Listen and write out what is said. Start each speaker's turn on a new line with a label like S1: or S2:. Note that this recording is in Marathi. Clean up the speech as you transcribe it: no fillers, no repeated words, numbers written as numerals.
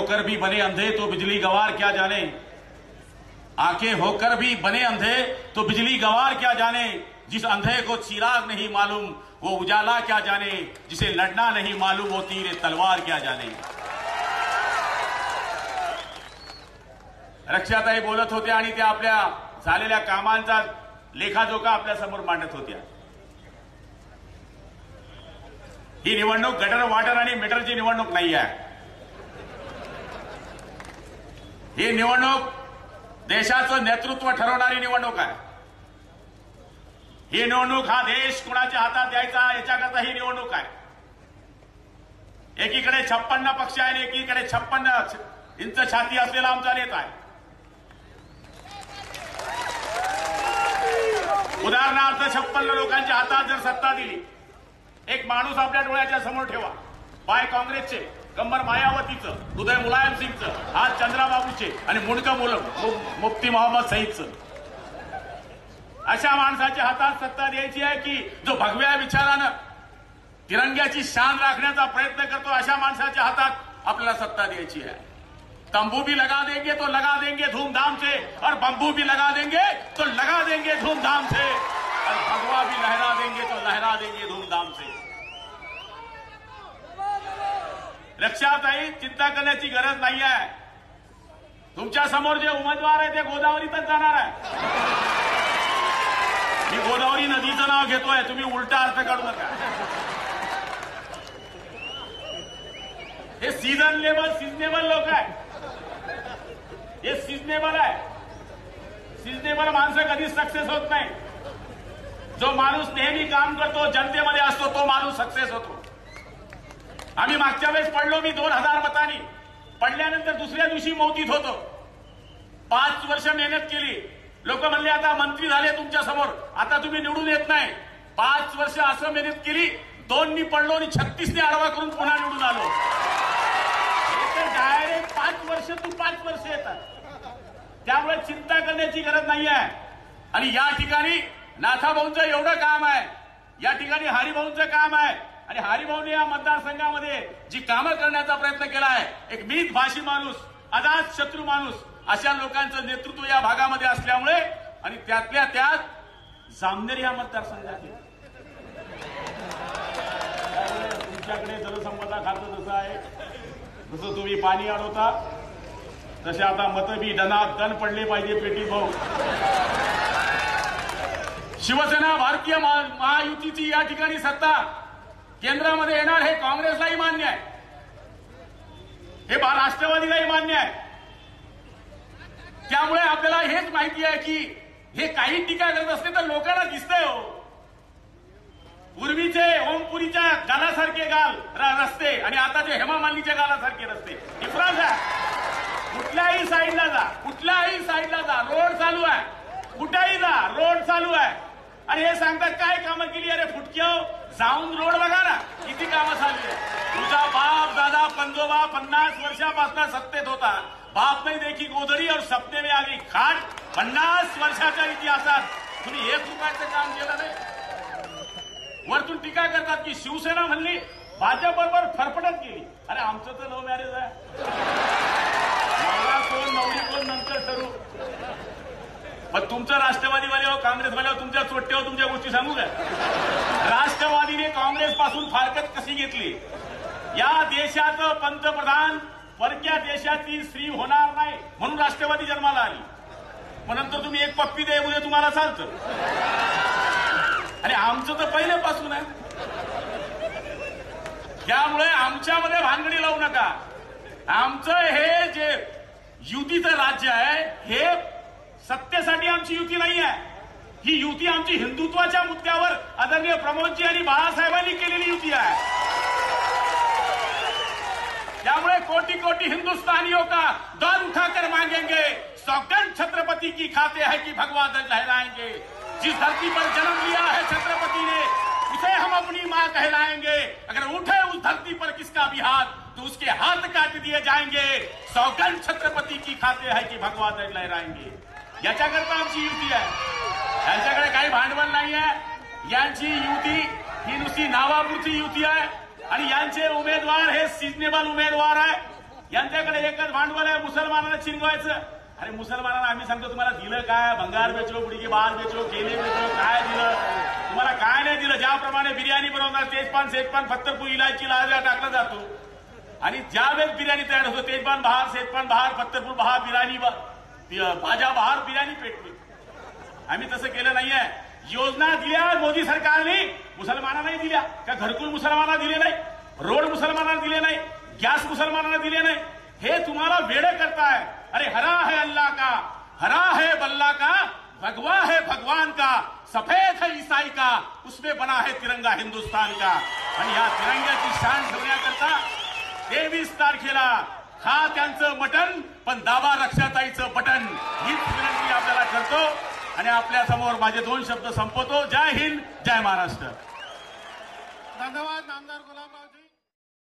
S1: होकर भी बने अंधे तो बिजली गवार क्या जाने, आंखें होकर भी बने अंधे तो बिजली गवार क्या जाने, जिस अंधे को चिराग नहीं मालूम वो उजाला क्या जाने, जिसे लड़ना नहीं मालूम वो तीर तलवार क्या जाने। रक्षाताई बोलत होत्या आणि त्या आपल्या झालेल्या कामांचा लेखाजोखा आपल्या समोर मांडत होत्या। ही निवडणूक गटर वॉटर आणि मीटरची निवडणूक नाही आहे। ही निवडणूक देशाचं नेतृत्व ठरवणारी निवडणूक आहे। ही निवडणूक हा देश कुणाच्या हातात द्यायचा याच्याकरता ही निवडणूक आहे। एकीकडे 56 पक्ष आहे आणि एकीकडे 56 इंच छाती असलेला आमचा नेता आहे। उदाहरणार्थ 56 लोकांच्या हातात जर सत्ता दिली, एक माणूस आपल्या डोळ्याच्या समोर ठेवा, पाय काँग्रेसचे, कंबर मायावतीचं, हृदय मुलायम सिंगचं, हात चंद्राबाबूचे आणि मुंडकं मुफ्ती मोहम्मद सईदचं। अशा माणसाच्या हातात सत्ता द्यायची आहे की जो भगव्या विचारानं तिरंग्याची शान राखण्याचा प्रयत्न करतो, अशा माणसाच्या हातात आपल्याला सत्ता द्यायची आहे। तंबू भी लगा देंगे तो लगा देंगे धूमधाम से, और बंबू भी लगा देंगे तो लगा देंगे धूमधाम से, और भगवा भी लहरा देंगे तो लहरा देंगे धूमधाम से। रक्षाताई, चिंता करण्याची गरज नाही आहे। तुमच्या समोर जे उमेदवार आहे ते गोदावरीतच जाणार आहे। मी गोदावरी नदीचं नाव घेतोय, तुम्ही उलटा अर्थ काढू नका। हे सिजनेबल लोक आहे, हे सिजनेबल आहे। सिजनेबल माणसं कधीच सक्सेस होत नाही। जो माणूस नेहमी काम करतो, जनतेमध्ये असतो, तो माणूस सक्सेस होतो। आम्ही मागच्या वेळेस पडलो, मी 2000 मतांनी पडल्यानंतर दुसऱ्या दिवशी मौतीत होतो। 5 वर्ष मेहनत केली, लोक म्हणले आता मंत्री झाले तुमच्या समोर, आता तुम्ही निवडून येत नाही। 5 वर्ष असं मेहनत केली, 2नी पडलो आणि 36ने आडवा करून पुन्हा निवडून आलो। डायरेक्ट 5 वर्ष तू 5 वर्ष येतात। त्यामुळे चिंता करण्याची गरज नाही आहे। आणि या ठिकाणी नाथाभाऊंचं एवढं काम आहे, या ठिकाणी हरिभाऊंचं काम आहे, आणि हरिभाऊने या मतदारसंघामध्ये जी कामं करण्याचा प्रयत्न केला आहे, एक मित भाषी माणूस, अजात शत्रू माणूस, अशा लोकांचं नेतृत्व या भागामध्ये असल्यामुळे, आणि त्यातल्या त्यात जामनेर या मतदारसंघातील तुमच्याकडे जलसंपदा खातं जसं आहे, जसं तुम्ही पाणी अडवता, तसे आता मतं बी दनादन पडले पाहिजे पेटी भाऊ। शिवसेना भारतीय महायुतीची या ठिकाणी सत्ता केंद्रामध्ये येणार हे काँग्रेसलाही मान्य आहे, हे राष्ट्रवादीलाही मान्य आहे। त्यामुळे आपल्याला हेच माहिती आहे की हे काही टीका करत असते तर लोकांना दिसतंय हो। पूर्वीचे ओमपुरीच्या गालासारखे गाल रस्ते आणि आताचे हेमा मालिनीच्या गालासारखे रस्ते, डिफरन्स आहे। कुठल्याही साईडला जा, कुठल्याही साईडला जा, रोड चालू आहे, कुठेही जा रोड चालू आहे। आणि हे सांगतात काय कामं केली, अरे फुटक्यो जाऊन रोड बघा ना, किती कामं झाली आहे। तुझा बाप दादा पंजोबा 50 वर्षापासून सत्तेत होता, बाप नहीं देखी गोदरी और सपने में आली खाट। 50 वर्षाच्या इतिहासात तुम्ही 1 रुपयाचं काम केलं नाही। वरतून टीका करतात की शिवसेना म्हणली भाजपबरोबर फरफटत गेली, अरे आमचं तर लव्ह मॅरेज आहे। नवरा कोण नवरी कोण नंतर ठरू, पण तुमचं राष्ट्रवादीवाले हो, काँग्रेसवाले हो, तुमच्या चोट्टे हो, तुमच्या गोष्टी सांगू का? राष्ट्रवादीने काँग्रेस पासून फारकत कशी घेतली? या देशाचं पंतप्रधान परक्या देशाची स्त्री होणार नाही म्हणून राष्ट्रवादी जन्माला आली। मग नंतर तुम्ही एक पप्पी दे म्हणजे तुम्हाला चालतं, आणि आमचं तर पहिल्यापासून आहे। त्यामुळे आमच्यामध्ये भानगडी लावू नका। आमचं हे जे युतीचं राज्य आहे, हे सत्तेसाठी आमची युती नाही आहे। ही युती आमची हिंदुत्वाच्या मुद्द्यावर आदरणीय प्रमोदजी आणि बाळासाहेबांनी केलेली युती आहे। त्यामुळे कोटी कोटी हिंदुस्तानियों का दौर उठाकर मांगेंगे, सौगंध छत्रपति की खाते हैं कि भगवा ध्वज लहराएंगे। जिस धरती पर जन्म लिया है छत्रपति ने, उसे हम अपनी मां कहलाएंगे। अगर उठे उस धरती पर किसका भी हाथ, तो उसके हाथ काट दिए जाएंगे। सौगंध छत्रपति की खाते हैं कि भगवा ध्वज लहराएंगे। याच्याकरता आमची युती आहे, यांच्याकडे काही भांडवल नाही आहे। यांची युती ही नुसती नावापुरती युती आहे, आणि यांचे उमेदवार हे सिजनेबल उमेदवार आहे। यांच्याकडे एकच भांडवल आहे, मुसलमानांना चिंगवायचं. अरे मुसलमानांना आम्ही सांगतो तुम्हाला दिलं काय? भंगार बेचो, बुडी की बाल बेचो, केले बेचो, काय दिलं तुम्हाला? काय नाही दिलं. ज्याप्रमाणे बिर्याणी बनवतात सेजपान फत्तरपूर इलायची लाजा टाकला जातो आणि ज्यावेळेस बिर्याणी तयार होतो तेजपान बहार, सेजपान बहार, फत्तरपूर बहार, बिर्याणी भाजा बहार, बिर्याणी पेटली. आम्ही तसं केलं नाहीये. योजना दिल्या मोदी सरकारने, मुसलमानांनाही दिल्या का? घरकुल मुसलमानांना दिले नाही, रोड मुसलमानांना दिले नाही, गॅस मुसलमानांना दिले नाही. हे तुम्हाला वेड करताय. अरे हरा है अल्लाह का, हरा है बल्ला का, भगवा है भगवान का, सफेद है ईसाई का, उसमें बना है तिरंगा हिंदुस्तान का. आणि या तिरंग्याची शान ठेवण्याकरता 23 तारखेला खा त्यांचं मटण पण दाबा रक्षाताईचं बटन, हीच विनंती आपल्याला करतो आणि आपल्या समोर माझे 2 शब्द संपवतो. जय हिंद, जय महाराष्ट्र.
S2: धन्यवाद नामदार गुलाब.